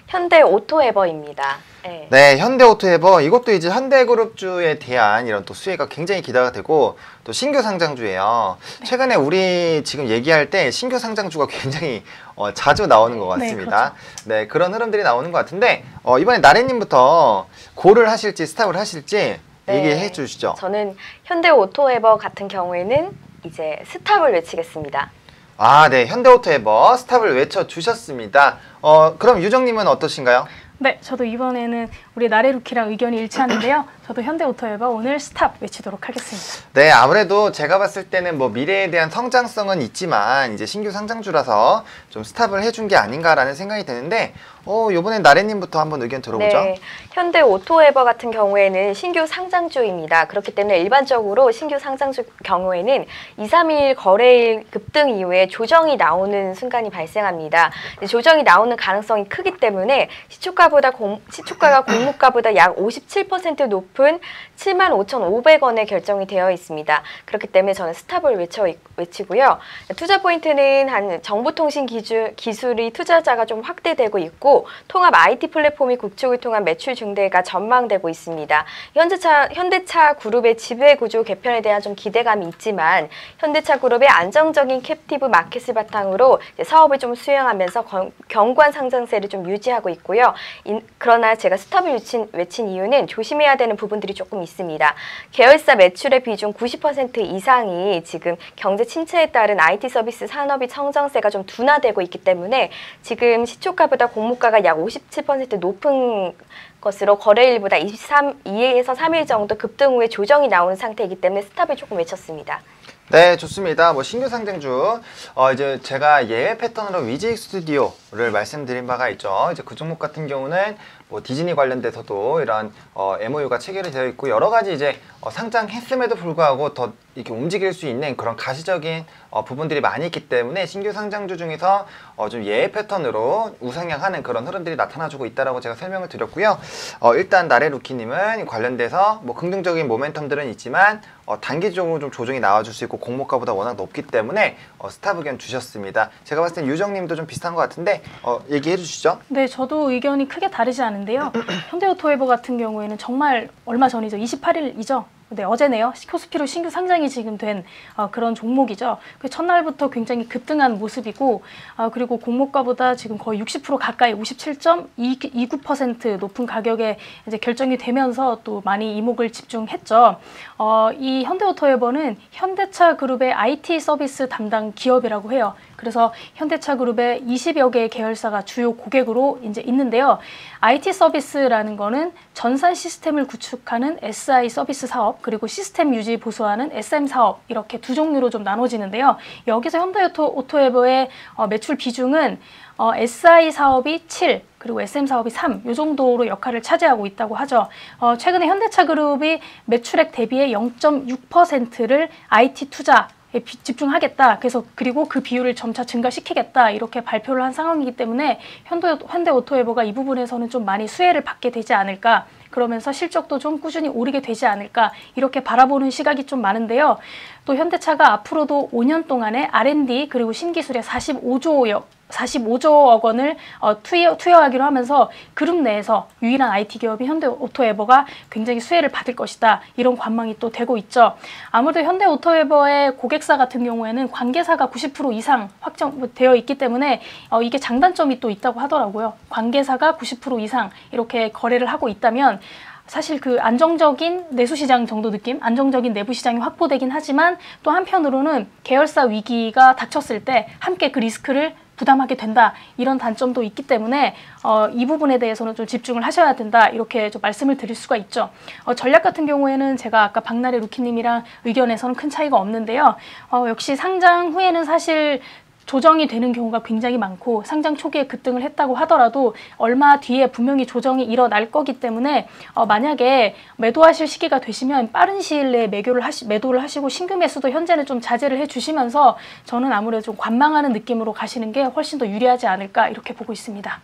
현대 오토에버입니다. 네. 네, 현대 오토에버 이것도 이제 현대그룹주에 대한 이런 또 수혜가 굉장히 기대가 되고 또 신규 상장주예요. 네. 최근에 우리 지금 얘기할 때 신규 상장주가 굉장히 자주 나오는 것 같습니다. 네, 그런 흐름들이 나오는 것 같은데 이번에 나래님부터 고를 하실지 스탑을 하실지 얘기해 주시죠. 저는 현대 오토에버 같은 경우에는 이제 스탑을 외치겠습니다. 아, 네, 현대 오토에버 스탑을 외쳐 주셨습니다. 그럼 유정님은 어떠신가요? 네, 저도 이번에는 우리 나래루키랑 의견이 일치하는데요. 저도 현대오토에버 오늘 스탑 외치도록 하겠습니다. 네, 아무래도 제가 봤을 때는 뭐 미래에 대한 성장성은 있지만 이제 신규 상장주라서 좀 스탑을 해준 게 아닌가라는 생각이 드는데 요번엔 나래님부터 한번 의견 들어보죠. 네, 현대 오토에버 같은 경우에는 신규 상장주입니다. 그렇기 때문에 일반적으로 신규 상장주 경우에는 2, 3일 거래일 급등 이후에 조정이 나오는 순간이 발생합니다. 조정이 나오는 가능성이 크기 때문에 시초가가 공모가보다 약 57% 높은 75,500원에 결정이 되어 있습니다. 그렇기 때문에 저는 스탑을 외치고요. 투자 포인트는 한 정보통신 기술이 투자자가 좀 확대되고 있고 통합 IT 플랫폼이 구축을 통한 매출 증대가 전망되고 있습니다. 현대차 그룹의 지배구조 개편에 대한 좀 기대감이 있지만 현대차 그룹의 안정적인 캡티브 마켓을 바탕으로 사업을 좀 수행하면서 견고한 상장세를 좀 유지하고 있고요. 그러나 제가 스탑을 외친 이유는 조심해야 되는 부분들이 조금 있습니다. 계열사 매출의 비중 90% 이상이 지금 경제 침체에 따른 IT 서비스 산업이 성장세가 좀 둔화되고 있기 때문에 지금 시초가보다 공모가가 약 57% 높은 것으로 거래일보다 2에서 3일 정도 급등 후에 조정이 나오는 상태이기 때문에 스탑을 조금 외쳤습니다. 네, 좋습니다. 뭐 신규 상장주 이제 제가 예외 패턴으로 위직 스튜디오를 말씀드린 바가 있죠. 이제 그 종목 같은 경우는 뭐 디즈니 관련돼서도 이런 MOU가 체결이 되어 있고 여러 가지 이제 상장했음에도 불구하고 더 이렇게 움직일 수 있는 그런 가시적인 부분들이 많이 있기 때문에 신규 상장주 중에서 좀 예외 패턴으로 우상향하는 그런 흐름들이 나타나주고 있다라고 제가 설명을 드렸고요. 일단 나래루키님은 관련돼서 뭐 긍정적인 모멘텀들은 있지만 단기적으로 좀 조정이 나와줄 수 있고 공모가보다 워낙 높기 때문에 스탑 의견 주셨습니다. 제가 봤을 땐 유정님도 좀 비슷한 것 같은데 얘기해 주시죠. 네, 저도 의견이 크게 다르지 않은데요. 현대오토에버 같은 경우에는 정말 얼마 전이죠. 28일이죠. 네, 어제네요. 코스피로 신규 상장이 지금 된 그런 종목이죠. 그 첫날부터 굉장히 급등한 모습이고 그리고 공모가보다 지금 거의 60% 가까이 57.29% 높은 가격에 이제 결정이 되면서 또 많이 이목을 집중했죠. 이 현대오토에버는 현대차 그룹의 IT 서비스 담당 기업이라고 해요. 그래서 현대차 그룹의 20여 개의 계열사가 주요 고객으로 이제 있는데요. IT 서비스라는 거는 전산 시스템을 구축하는 SI 서비스 사업, 그리고 시스템 유지 보수하는 SM 사업 이렇게 두 종류로 좀 나눠지는데요. 여기서 현대오토에버의 매출 비중은 SI 사업이 7, 그리고 SM 사업이 3, 이 정도로 역할을 차지하고 있다고 하죠. 최근에 현대차 그룹이 매출액 대비의 0.6%를 IT 투자 집중하겠다. 그리고 그 비율을 점차 증가시키겠다. 이렇게 발표를 한 상황이기 때문에 현대오토에버가 이 부분에서는 좀 많이 수혜를 받게 되지 않을까. 그러면서 실적도 좀 꾸준히 오르게 되지 않을까. 이렇게 바라보는 시각이 좀 많은데요. 또 현대차가 앞으로도 5년 동안에 R&D 그리고 신기술에 45조억 원을 투여하기로 하면서 그룹 내에서 유일한 IT 기업인 현대오토에버가 굉장히 수혜를 받을 것이다. 이런 관망이 또 되고 있죠. 아무래도 현대오토에버의 고객사 같은 경우에는 관계사가 90% 이상 확정되어 있기 때문에 이게 장단점이 또 있다고 하더라고요. 관계사가 90% 이상 이렇게 거래를 하고 있다면 사실 그 안정적인 내수시장 정도 느낌, 안정적인 내부시장이 확보되긴 하지만 또 한편으로는 계열사 위기가 닥쳤을 때 함께 그 리스크를 부담하게 된다. 이런 단점도 있기 때문에 이 부분에 대해서는 좀 집중을 하셔야 된다. 이렇게 좀 말씀을 드릴 수가 있죠. 전략 같은 경우에는 제가 아까 박나래 루키님이랑 의견에서는 큰 차이가 없는데요. 역시 상장 후에는 사실 조정이 되는 경우가 굉장히 많고 상장 초기에 급등을 했다고 하더라도 얼마 뒤에 분명히 조정이 일어날 거기 때문에 만약에 매도하실 시기가 되시면 빠른 시일 내에 매도를 하시고 신규 매수도 현재는 좀 자제를 해주시면서 저는 아무래도 좀 관망하는 느낌으로 가시는 게 훨씬 더 유리하지 않을까 이렇게 보고 있습니다.